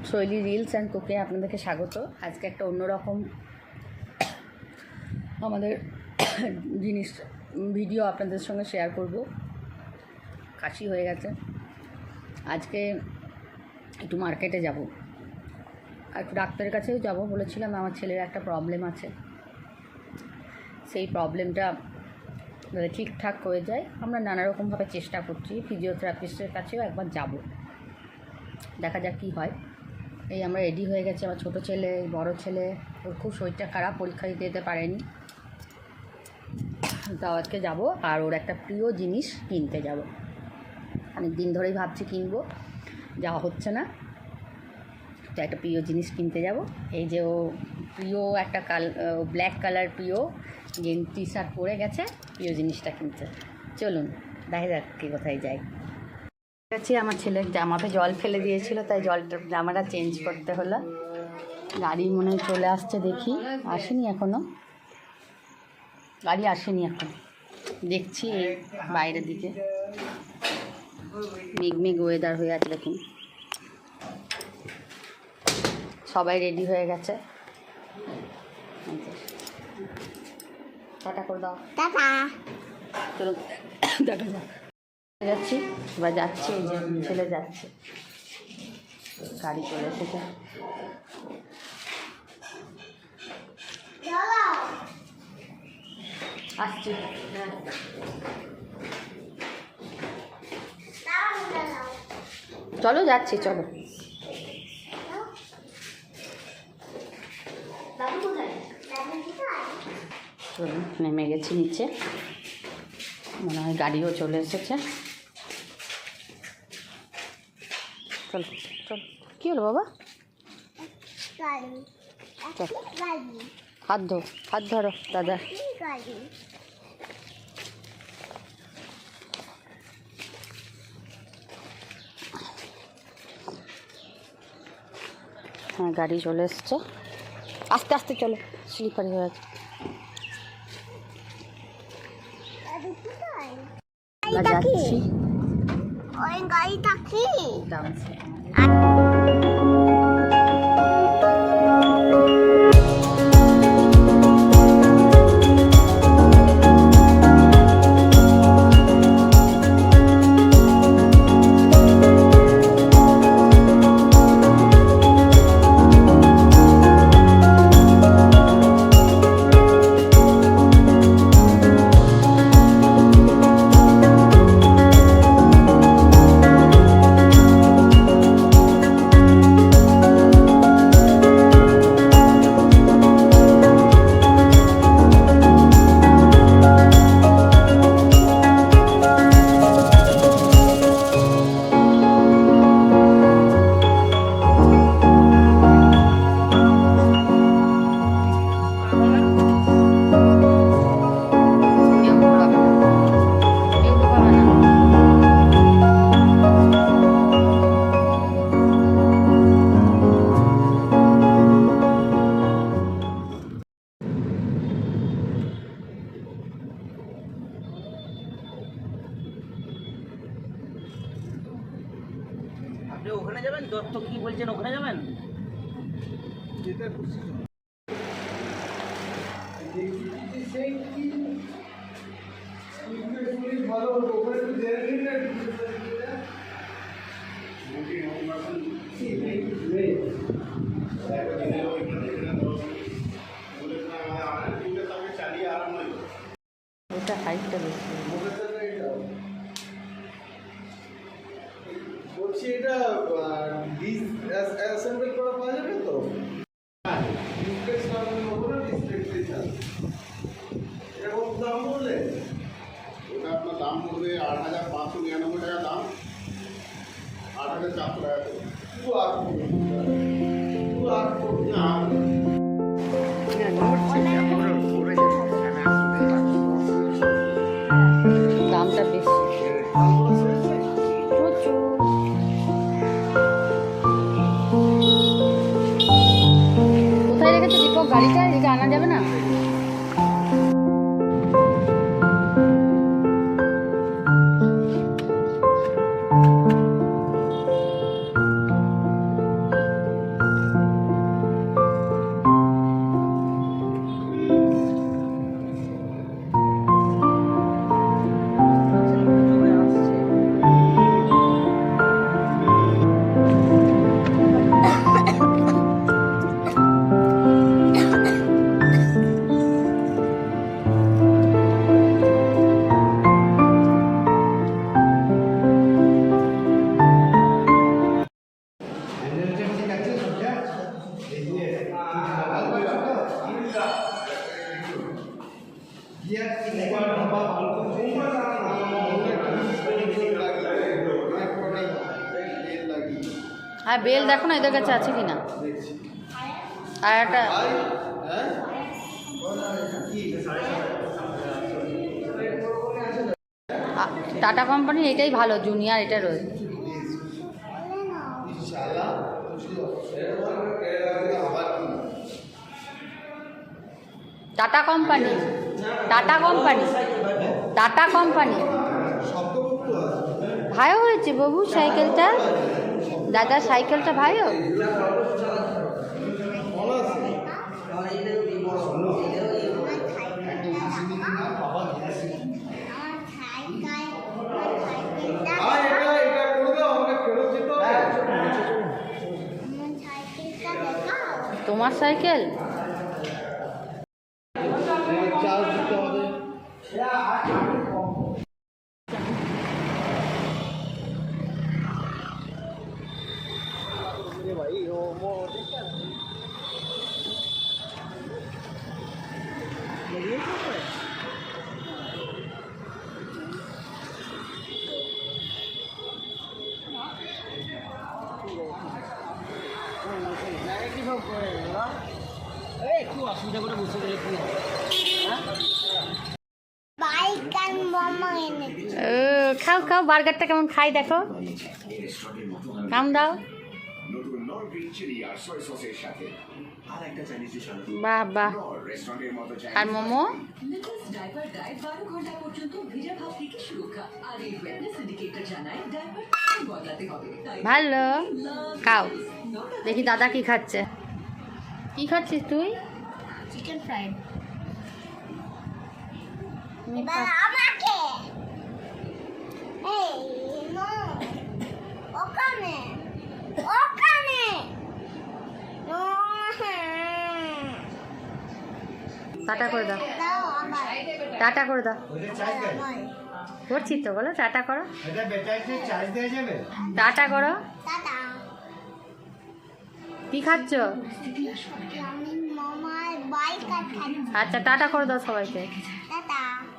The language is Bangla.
শৈলী রিলস অ্যান্ড কুকে আপনাদেরকে স্বাগত। আজকে একটা অন্যরকম আমাদের জিনিস ভিডিও আপনাদের সঙ্গে শেয়ার করব। কাশি হয়ে গেছে, আজকে একটু মার্কেটে যাব, আর একটু ডাক্তারের কাছেও যাব বলেছিলাম। আমার ছেলের একটা প্রবলেম আছে, সেই প্রবলেমটা যাতে ঠিকঠাক হয়ে যায় আমরা নানা রকমভাবে চেষ্টা করছি। ফিজিওথেরাপিস্টের কাছেও একবার যাব, দেখা যাক কী হয়। এই আমরা রেডি হয়ে গেছি। আমার ছোটো ছেলে, বড় ছেলে, ওর খুব শরীরটা খারাপ, পরীক্ষা দিতে যেতে পারেনি, তাও আজকে যাব। আর ওর একটা প্রিয় জিনিস কিনতে যাব, অনেক দিন ধরেই ভাবছি কিনবো, যাওয়া হচ্ছে না। তো একটা প্রিয় জিনিস কিনতে যাব। এই যে ও প্রিয় একটা ব্ল্যাক কালার প্রিয় টি শার্ট পরে গেছে, প্রিয় জিনিসটা কিনতে। চলুন দেখা যাক কি কোথায় যাই। গেছি, আমার ছেলের জামাতে জল ফেলে দিয়েছিল, তাই জামাটা চেঞ্জ করতে হলো। গাড়ি মনে হয় চলে আসছে, দেখি আসেনি এখনও, গাড়ি আসেনি এখন। দেখছি এই বাইরের দিকে মেঘ ওয়েদার হয়ে আছে, দেখুন সবাই রেডি হয়ে গেছে। টাটা করে দাও, টাটা। চলো দেখা যাক, যাচ্ছি এবার, যাচ্ছি। এই যে ছেলে যাচ্ছে, গাড়ি চলে এসেছে। আসছি, চলো যাচ্ছি, চলো। চলো, নেমে গেছি নিচে, মনে হয় গাড়িও চলে এসেছে। চলো চলো, কী হলো বাবা? হাত ধরো দাদা। হ্যাঁ, গাড়ি চলে এসছে। আস্তে আস্তে চলো, স্লিপারি হয়ে আছে। যাচ্ছি, ওখানে যাবেন। দত্ত কি বলছেন, ওখানে যাবেন? ওটা হাইটটা বেশি। বলছি এটা অ্যাসেম্বল করা পাওয়া যাবে তো? ডিসপ্লেক্স লাগানোর উপরে ডিসপ্লেক্স আছে। এরকম দাম বললে ওটা আপনার দাম পড়বে ৮,৫৯৯ টাকা দাম, ৮,৪০০ টাকা করে। দামটা বেশি প্রচুর। কোথায় রেখেছো দীপক গাড়িটা? এদিকে আনা যাবে না? আর বেল দেখো না এদের কাছে আছে কি না। আর একটা টাটা কোম্পানির এটাই ভালো, জুনিয়র এটা রয়েছে। Tata company, tata company, tata company. ভালো হয়েছে বাবু সাইকেলটা, দাদা সাইকেলটা ভালো। তোমার সাইকেল একটু অসুবিধা করে বসে গেলে কি হবে? খাও খাও, বার্গারটা কেমন খাই দেখো, কাম দাও। বাহ বাহ। আর মোমো ভালো, খাও। দেখি দাদা কি খাচ্ছে। কি খাচ্ছিস তুই? Chicken fried. তুমি এবার খা। আমাকে এই নো ওখানে ওখানে নো টাটা করে দাও, দাও আমার টাটা করে দাও। আমার করছি তো, বলো টাটা করো, এটা ব্যাটারিতে চার্জ দেওয়া যাবে? টাটা করো। দাদা কি খাচ্ছ? আমি মামার বাইক খাচ্ছি। আচ্ছা টাটা করে দাও সবাইকে।